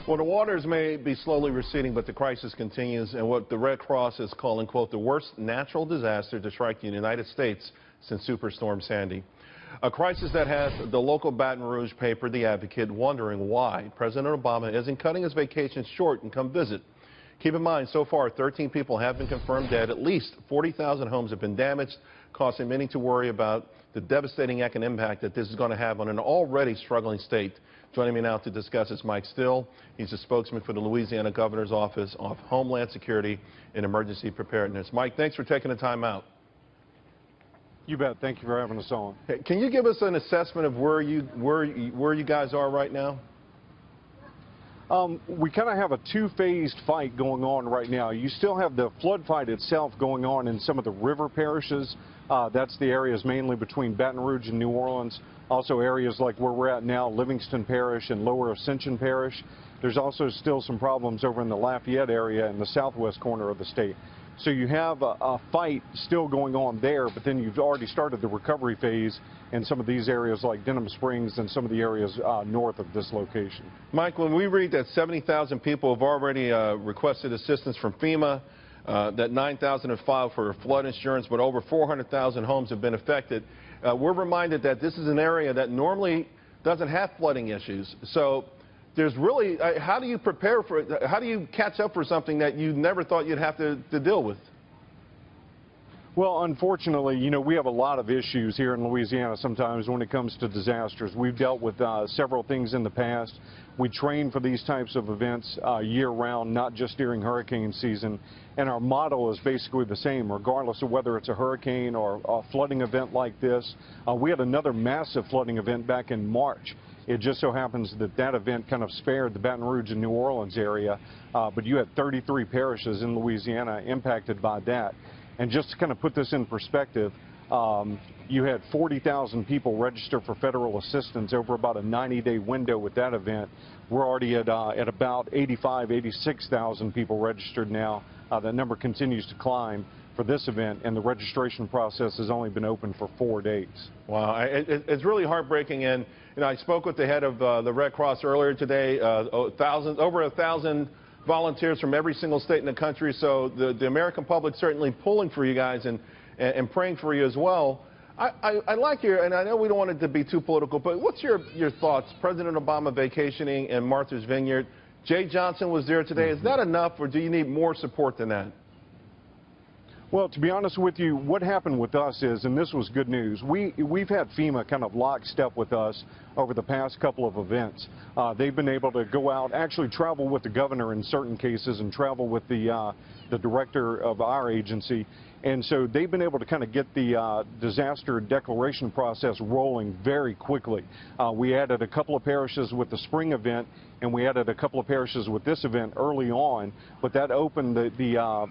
Well, the waters may be slowly receding, but the crisis continues, and what the Red Cross is calling, quote, the worst natural disaster to strike the United States since Superstorm Sandy. A crisis that has the local Baton Rouge paper, The Advocate, wondering why President Obama isn't cutting his vacation short and come visit. Keep in mind, so far, 13 people have been confirmed dead. At least 40,000 homes have been damaged, causing many to worry about the devastating economic impact that this is going to have on an already struggling state. Joining me now to discuss is Mike Steele. He's a spokesman for the Louisiana Governor's Office of Homeland Security and Emergency Preparedness. Mike, thanks for taking the time out. You bet. Thank you for having us on. Hey, can you give us an assessment of where you guys are right now? We kind of have a two-phased fight going on right now. You still have the flood fight itself going on in some of the river parishes. That's the areas mainly between Baton Rouge and New Orleans. Also areas like where we're at now, Livingston Parish and Lower Ascension Parish. There's also still some problems over in the Lafayette area in the southwest corner of the state. So you have a fight still going on there, but then you've already started the recovery phase in some of these areas like Denham Springs and some of the areas north of this location. Mike, when we read that 70,000 people have already requested assistance from FEMA, that 9,000 have filed for flood insurance, but over 400,000 homes have been affected, we're reminded that this is an area that normally doesn't have flooding issues. So there's really, how do you prepare for it? How do you catch up for something that you never thought you'd have to deal with? Well, unfortunately, you know, we have a lot of issues here in Louisiana sometimes when it comes to disasters. We've dealt with several things in the past. We train for these types of events year-round, not just during hurricane season. And our motto is basically the same, regardless of whether it's a hurricane or a flooding event like this. We had another massive flooding event back in March. It just so happens that that event kind of spared the Baton Rouge and New Orleans area, but you had 33 parishes in Louisiana impacted by that. And just to kind of put this in perspective, you had 40,000 people register for federal assistance over about a 90-day window with that event. We're already at about 86,000 people registered now. That number continues to climb for this event, and the registration process has only been open for 4 days. Wow, it's really heartbreaking. And you know, I spoke with the head of the Red Cross earlier today. Over 1,000 volunteers from every single state in the country. So the American public certainly pulling for you guys and praying for you as well. I like your, and I know we don't want it to be too political, but what's your thoughts? President Obama vacationing in Martha's Vineyard. Jay Johnson was there today. Is that enough, or do you need more support than that? Well, to be honest with you, what happened with us is, and this was good news, we've had FEMA kind of lockstep with us over the past couple of events. They've been able to go out, actually travel with the governor in certain cases, and travel with the director of our agency. And so they've been able to kind of get the disaster declaration process rolling very quickly. We added a couple of parishes with the spring event, and we added a couple of parishes with this event early on, but that opened the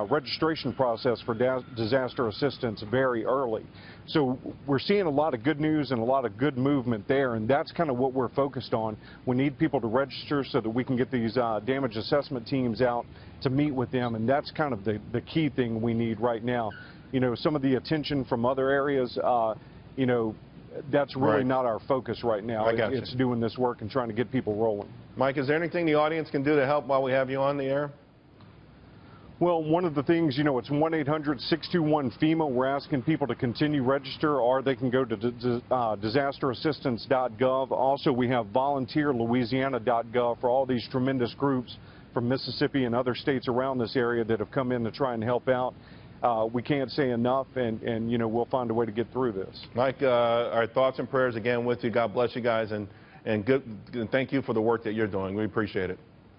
registration process for disaster assistance very early. So we're seeing a lot of good news and a lot of good movement there, and that's kind of what we're focused on. We need people to register so that we can get these damage assessment teams out to meet with them, and that's kind of the key thing we need right now. You know, some of the attention from other areas, you know, that's really not our focus right now. It's doing this work and trying to get people rolling. Mike, is there anything the audience can do to help while we have you on the air? Well, one of the things, you know, it's 1-800-621-FEMA. We're asking people to continue register, or they can go to disasterassistance.gov. Also, we have volunteerlouisiana.gov for all these tremendous groups from Mississippi and other states around this area that have come in to try and help out. We can't say enough, and you know, we'll find a way to get through this. Mike, our thoughts and prayers again with you. God bless you guys, and thank you for the work that you're doing. We appreciate it.